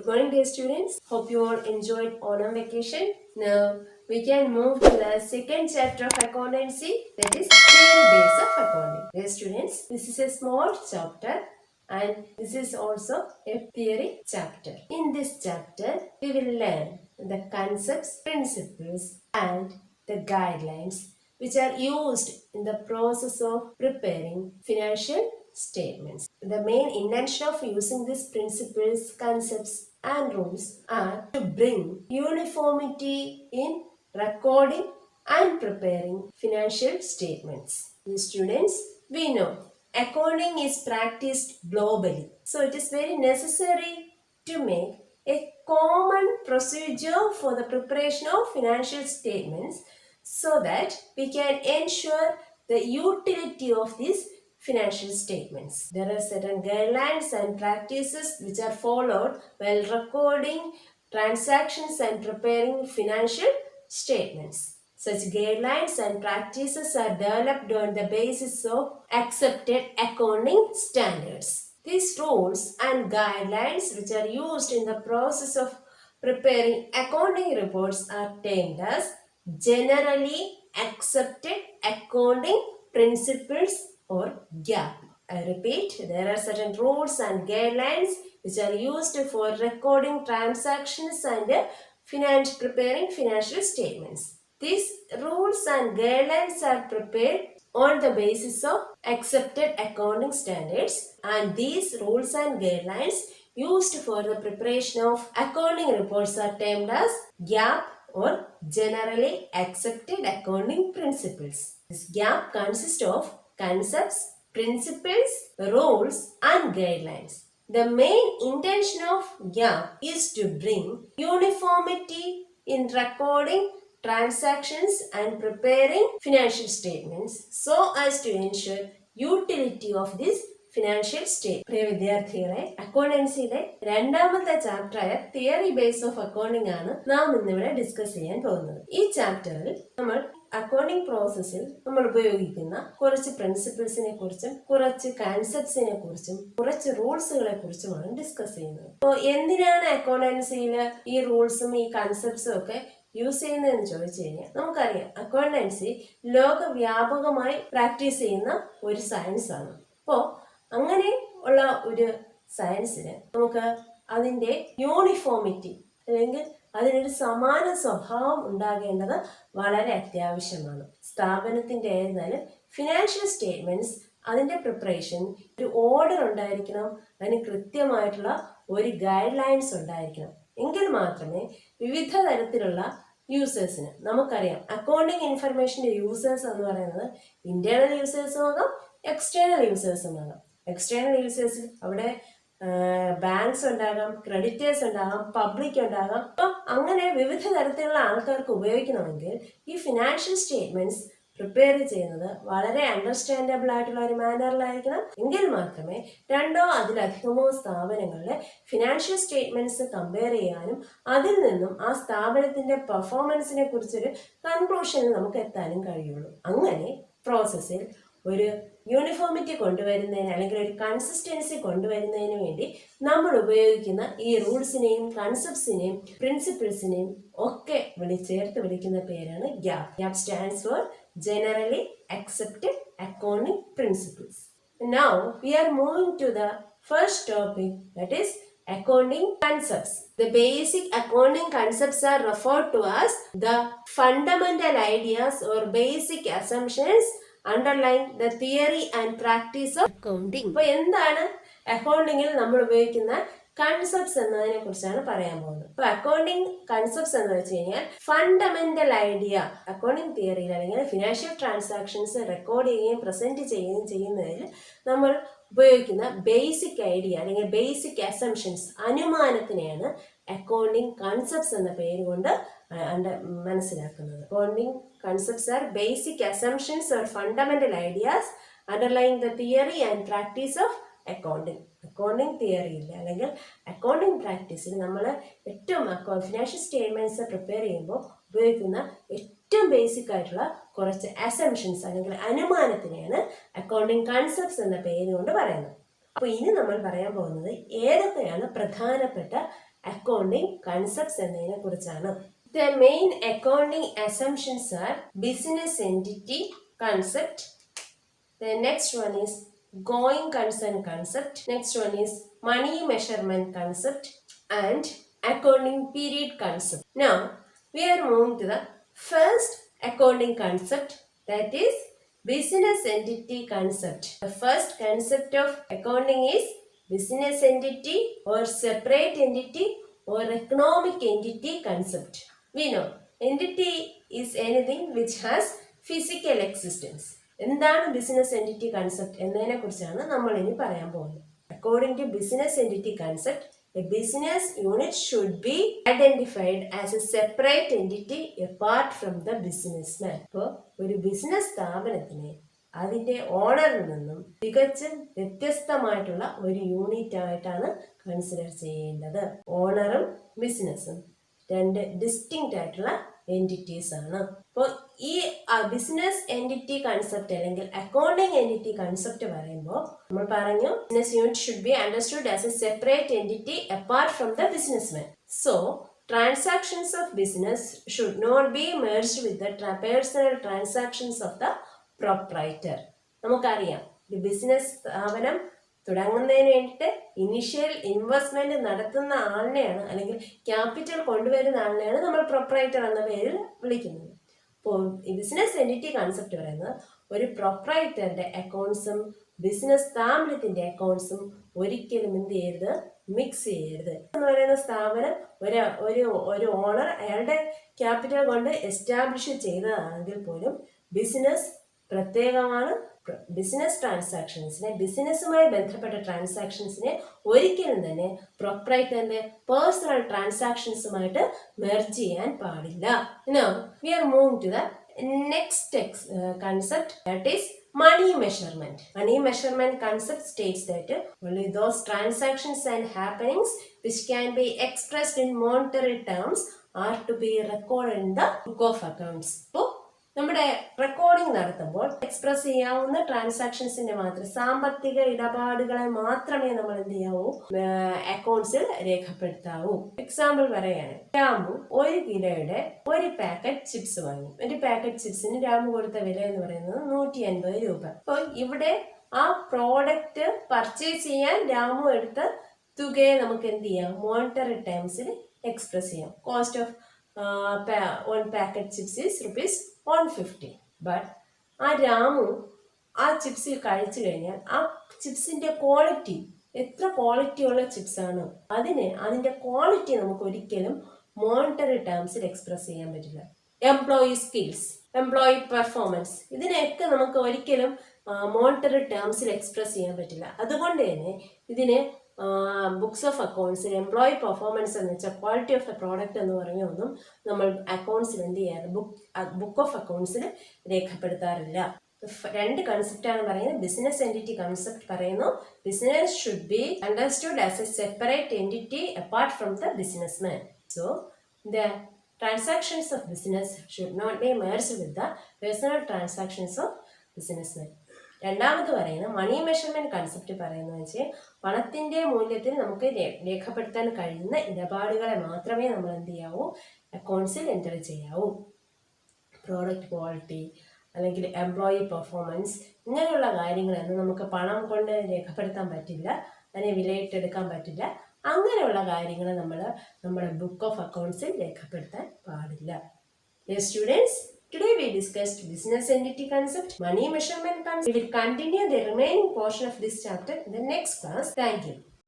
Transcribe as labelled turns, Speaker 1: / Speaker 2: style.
Speaker 1: morning, dear students. Hope you all enjoyed autumn vacation. Now we can move to the second chapter of accountancy, that is theory base of accounting. Dear students, this is a small chapter and this is also a theory chapter. In this chapter, we will learn the concepts, principles and the guidelines which are used in the process of preparing financial statements. The main intention of using these principles, concepts and rules are to bring uniformity in recording and preparing financial statements. The students, we know accounting is practiced globally. So it is very necessary to make a common procedure for the preparation of financial statements so that we can ensure the utility of these financial statements. There are certain guidelines and practices which are followed while recording transactions and preparing financial statements. Such guidelines and practices are developed on the basis of accepted accounting standards. These rules and guidelines which are used in the process of preparing accounting reports are termed as generally accepted accounting principles or GAAP. I repeat, there are certain rules and guidelines which are used for recording transactions and preparing financial statements. These rules and guidelines are prepared on the basis of accepted accounting standards, and these rules and guidelines used for the preparation of accounting reports are termed as GAAP or generally accepted accounting principles. This GAAP consists of concepts, principles, rules and guidelines. The main intention of GAAP is to bring uniformity in recording transactions and preparing financial statements so as to ensure utility of this financial state. പ്രിയ വിദ്യാർത്ഥികളെ, അക്കൗണ്ടൻസിയുടെ രണ്ടാമത്തെ ചാപ്റ്ററായ theory base of accounting ആണ് നാം ഇന്നിവിടെ discuss ചെയ്യാൻ പോകുന്നത്. ഈ ചാപ്റ്ററിൽ നമ്മൾ അക്കൗണ്ടിംഗ് പ്രോസസ്സിൽ നമ്മൾ ഉപയോഗിക്കുന്ന കുറച്ച് പ്രിൻസിപ്പിൾസിനെ കുറിച്ചും കുറച്ച് കൺസെപ്റ്റ്സിനെ കുറിച്ചും കുറച്ച് റൂൾസുകളെ കുറിച്ചുമാണ് ഡിസ്കസ് ചെയ്യുന്നത്. അപ്പോൾ എന്തിനാണ് അക്കൗണ്ടൻസിയിൽ ഈ റൂൾസും ഈ കൺസെപ്റ്റ്സും ഒക്കെ യൂസ് ചെയ്യുന്നതെന്ന് ചോദിച്ചു കഴിഞ്ഞാൽ നമുക്കറിയാം അക്കൗണ്ടൻസി ലോകവ്യാപകമായി പ്രാക്ടീസ് ചെയ്യുന്ന ഒരു സയൻസ് ആണ്. അപ്പോൾ അങ്ങനെ ഉള്ള ഒരു സയൻസിന് നമുക്ക് അതിൻ്റെ യൂണിഫോമിറ്റി അല്ലെങ്കിൽ അതിനൊരു സമാന സ്വഭാവം ഉണ്ടാകേണ്ടത് വളരെ അത്യാവശ്യമാണ്. സ്ഥാപനത്തിൻ്റെ ആയിരുന്നാലും ഫിനാൻഷ്യൽ സ്റ്റേറ്റ്മെന്റ്സ് അതിൻ്റെ പ്രിപ്പറേഷൻ ഒരു ഓർഡർ ഉണ്ടായിരിക്കണം, അതിന് കൃത്യമായിട്ടുള്ള ഒരു ഗൈഡ് ലൈൻസ് ഉണ്ടായിരിക്കണം. എങ്കിൽ മാത്രമേ വിവിധ തരത്തിലുള്ള യൂസേഴ്സിന്, നമുക്കറിയാം അക്കൗണ്ടിങ് ഇൻഫർമേഷൻ്റെ യൂസേഴ്സ് എന്ന് പറയുന്നത് ഇന്റേണൽ യൂസേഴ്സും ആകാം, എക്സ്റ്റേണൽ യൂസേഴ്സും ആകാം. എക്സ്റ്റേണൽ യൂസേഴ്സിൽ അവിടെ ബാങ്ക്സ് ഉണ്ടാകാം, ക്രെഡിറ്റേഴ്സ് ഉണ്ടാകാം, പബ്ലിക് ഉണ്ടാകാം. അപ്പം അങ്ങനെ വിവിധ തരത്തിലുള്ള ആൾക്കാർക്ക് ഉപയോഗിക്കണമെങ്കിൽ ഈ ഫിനാൻഷ്യൽ സ്റ്റേറ്റ്മെന്റ്സ് പ്രിപ്പയർ ചെയ്യുന്നത് വളരെ അണ്ടർസ്റ്റാൻഡബിൾ ആയിട്ടുള്ള ഒരു മാനറിലായിരിക്കണം. എങ്കിൽ മാത്രമേ രണ്ടോ അതിലധികമോ സ്ഥാപനങ്ങളിലെ ഫിനാൻഷ്യൽ സ്റ്റേറ്റ്മെന്റ്സ് കമ്പയർ ചെയ്യാനും അതിൽ നിന്നും ആ സ്ഥാപനത്തിന്റെ പെർഫോമൻസിനെ കുറിച്ചൊരു കൺക്ലൂഷനിൽ നമുക്ക് എത്താനും കഴിയുള്ളൂ. അങ്ങനെ പ്രോസസ്സിൽ ഒരു യൂണിഫോമിറ്റി കൊണ്ടുവരുന്നതിന് അല്ലെങ്കിൽ ഒരു കൺസിസ്റ്റൻസി കൊണ്ടുവരുന്നതിന് വേണ്ടി നമ്മൾ ഉപയോഗിക്കുന്ന ഈ റൂൾസിനെയും കൺസെപ്റ്റ്സിനെയും പ്രിൻസിപ്പിൾസിനെയും ഒക്കെ ചേർത്ത് വിളിക്കുന്ന പേരാണ് GAAP. GAAP stands for Generally Accepted Accounting Principles. Now we are moving to the first topic, that is accounting concepts. The basic accounting concepts are referred to as the fundamental ideas or basic assumptions underlying the theory and practice of accounting. അപ്പോൾ എന്താണ് അക്കൗണ്ടിങ്ങിൽ നമ്മൾ ഉപയോഗിക്കുന്ന concepts എന്നതിനെ കുറിച്ചാണ് പറയാൻ പോകുന്നത്. അപ്പോൾ accounting concepts എന്ന് വെച്ച് കഴിഞ്ഞാൽ ഫണ്ടമെന്റൽ ഐഡിയ, അക്കൗണ്ടിങ് തിയറിയിൽ അല്ലെങ്കിൽ ഫിനാൻഷ്യൽ ട്രാൻസാക്ഷൻസ് റെക്കോർഡ് ചെയ്യുകയും പ്രസന്റ് ചെയ്യുകയും ചെയ്യുന്നതിൽ നമ്മൾ ഉപയോഗിക്കുന്ന ബേസിക് ഐഡിയ അല്ലെങ്കിൽ ബേസിക് അസംഷൻസ്, അനുമാനത്തിനെയാണ് അക്കൗണ്ടിങ് കൺസെപ്റ്റ്സ് എന്ന പേര് കൊണ്ട് മനസ്സിലാക്കുന്നത്. Accounting concepts are basic assumptions or fundamental ideas underlying the theory and practice of accounting. Accounting തിയറിയിൽ അല്ലെങ്കിൽ അക്കൗണ്ടിങ് പ്രാക്ടീസിൽ നമ്മൾ ഏറ്റവും ഫിനാൻഷ്യൽ സ്റ്റേറ്റ്മെന്റ്സ് പ്രിപ്പയർ ചെയ്യുമ്പോൾ ഉപയോഗിക്കുന്ന ഏറ്റവും ബേസിക് ആയിട്ടുള്ള കുറച്ച് അസംഷൻസ് അല്ലെങ്കിൽ അനുമാനത്തിനെയാണ് അക്കൗണ്ടിങ് കൺസെപ്റ്റ്സ് എന്ന പേര് കൊണ്ട് പറയുന്നത്. അപ്പോൾ ഇനി നമ്മൾ പറയാൻ പോകുന്നത് ഏതൊക്കെയാണ് പ്രധാനപ്പെട്ട അക്കൗണ്ടിങ് കൺസെപ്റ്റ്സ് എന്നതിനെ കുറിച്ചാണ്. The main accounting assumptions are business entity concept. The next one is going concern concept. Next one is money measurement concept and accounting period concept. Now we are moving to the first accounting concept, that is business entity concept. The first concept of accounting is business entity or separate entity or economic entity concept. We know entity is anything which has physical existence. എന്താണ് business entity concept എന്നതിനെ കുറിച്ചാണ് നമ്മൾ ഇനി പറയാൻ പോകുന്നത്. According to business entity concept, a business unit should be identified as a separate entity apart from the businessman. അപ്പോൾ ഒരു business സ്ഥാപനത്തിനെ അതിൻ്റെ ഓണറിൽ നിന്നും തികച്ചും വ്യത്യസ്തമായിട്ടുള്ള ഒരു യൂണിറ്റ് ആയിട്ടാണ് കൺസിഡർ ചെയ്യേണ്ടത്. ഓണറും ബിസിനസ്സും രണ്ട് ഡിസ്റ്റിങ്ക്റ്റ് ആയിട്ടുള്ള എൻറ്റിറ്റീസ് ആണ്. അപ്പോൾ ഈ ബിസിനസ് എൻറ്റിറ്റി കൺസെപ്റ്റ് അല്ലെങ്കിൽ അക്കൗണ്ടിങ് എൻറ്റിറ്റി കൺസെപ്റ്റ് പറയുമ്പോൾ നമ്മൾ പറഞ്ഞു business unit should be understood as a separate entity apart from the businessman. So transactions of business should not be merged with the personal transactions of the proprietor. നമുക്കറിയാം ഒരു business സ്ഥാപനം തുടങ്ങുന്നതിന് വേണ്ടിയിട്ട് initial investment നടത്തുന്ന ആളിനെയാണ് അല്ലെങ്കിൽ capital കൊണ്ടുവരുന്ന ആളിനെയാണ് നമ്മൾ proprietor എന്ന പേരിൽ വിളിക്കുന്നത്. അപ്പോൾ ഈ ബിസിനസ് എൻറ്റിറ്റി കൺസെപ്റ്റ് പറയുന്നത് ഒരു പ്രൊപ്രൈറ്ററിന്റെ അക്കൗണ്ട്സും ബിസിനസ് സ്ഥാപനത്തിന്റെ അക്കൗണ്ട്സും ഒരിക്കലും എന്ത് ചെയ്യരുത്, മിക്സ് ചെയ്യരുത്. എന്ന് പറയുന്ന സ്ഥാപനം ഒരു ഓണർ അയാളുടെ ക്യാപിറ്റൽ കൊണ്ട് എസ്റ്റാബ്ലിഷ് ചെയ്തതാണെങ്കിൽ പോലും ബിസിനസ് പ്രത്യേകമാണ്. ബിസിനസ് ട്രാൻസാക്ഷൻസിനെ, ബിസിനസ്സുമായി ബന്ധപ്പെട്ട ട്രാൻസാക്ഷൻസിനെ ഒരിക്കലും തന്നെ പ്രൊപ്രൈറ്ററിന്റെ പേഴ്സണൽ ട്രാൻസാക്ഷൻസുമായിട്ട് മെർജ് ചെയ്യാൻ പാടില്ല. Now we are moving to the next concept, that is money measurement. Money measurement concept states that only those transactions and happenings which can be expressed in monetary terms are to be recorded in the book of accounts. So നമ്മുടെ recording നടത്തുമ്പോൾ express ചെയ്യാവുന്ന ട്രാൻസാക്ഷൻസിന്റെ മാത്രം സാമ്പത്തിക ഇടപാടുകളെ മാത്രമേ നമ്മൾ എന്ത് ചെയ്യാവൂ, അക്കൗണ്ട്സിൽ രേഖപ്പെടുത്താവൂ. Example പറയാണ്, രാമു 1 കിലോയുടെ ഒരു പാക്കറ്റ് ചിപ്സ് വാങ്ങി. ഒരു പാക്കറ്റ് ചിപ്സിന് രാമു കൊടുത്ത വില എന്ന് പറയുന്നത് 150 രൂപ. അപ്പോൾ ഇവിടെ ആ പ്രോഡക്റ്റ് പർച്ചേസ് ചെയ്യാൻ രാമു എടുത്ത തുകയെ നമുക്ക് എന്ത് ചെയ്യാം, മോണിറ്ററി ടേംസിൽ എക്സ്പ്രസ് ചെയ്യാം. Cost of one packet chips is ₹150. But ആ രാമു ആ ചിപ്സിൽ കഴിച്ചു കഴിഞ്ഞാൽ ആ ചിപ്സിന്റെ ക്വാളിറ്റി എത്ര ക്വാളിറ്റി ഉള്ള ചിപ്സ് ആണ്, അതിന്റെ ക്വാളിറ്റി നമുക്ക് ഒരിക്കലും മോണിറ്ററി ടേംസിൽ എക്സ്പ്രസ് ചെയ്യാൻ പറ്റില്ല. എംപ്ലോയി സ്കിൽസ്, എംപ്ലോയി പെർഫോമൻസ്, ഇതിനെയൊക്കെ നമുക്ക് ഒരിക്കലും മോണിറ്ററി ടേംസിൽ എക്സ്പ്രസ് ചെയ്യാൻ പറ്റില്ല. അതുകൊണ്ട് തന്നെ ഇതിനെ ബുക്സ് ഓഫ് അക്കൗണ്ട്സിൽ എംപ്ലോയി പെർഫോമൻസ് എന്ന് വെച്ചാൽ ക്വാളിറ്റി ഓഫ് ദ പ്രോഡക്റ്റ് എന്ന് പറഞ്ഞൊന്നും നമ്മൾ അക്കൗണ്ട്സിൽ എന്ത് ചെയ്യാറ്, ബുക്ക് ഓഫ് അക്കൗണ്ട്സിൽ രേഖപ്പെടുത്താറില്ല. രണ്ട് കൺസെപ്റ്റാണ് പറയുന്നത്. ബിസിനസ് എൻറ്റിറ്റി കൺസെപ്റ്റ് പറയുന്നു business should be understood as a separate entity apart from the businessman. So the transactions of business should not be merged with the personal transactions of businessman. രണ്ടാമത് പറയുന്നത് money measurement concept പറയുന്നത് വെച്ചാൽ പണത്തിന്റെ മൂല്യത്തിൽ നമുക്ക് രേഖപ്പെടുത്താൻ കഴിയുന്ന ഇടപാടുകളെ മാത്രമേ നമ്മൾ എന്ത് ചെയ്യാവൂ, അക്കൗണ്ട്സിൽ എൻ്റർ ചെയ്യാവൂ. പ്രോഡക്റ്റ് ക്വാളിറ്റി അല്ലെങ്കിൽ എംപ്ലോയി പെർഫോമൻസ് ഇങ്ങനെയുള്ള കാര്യങ്ങളൊന്നും നമുക്ക് പണം കൊണ്ട് രേഖപ്പെടുത്താൻ പറ്റില്ല, അതിനെ വിലയിട്ടെടുക്കാൻ പറ്റില്ല. അങ്ങനെയുള്ള കാര്യങ്ങൾ നമ്മൾ നമ്മുടെ ബുക്ക് ഓഫ് അക്കൗണ്ട്സിൽ രേഖപ്പെടുത്താൻ പാടില്ല. Students, today we discussed business entity concept, money measurement concept. We will continue the remaining portion of this chapter in the next class. Thank you.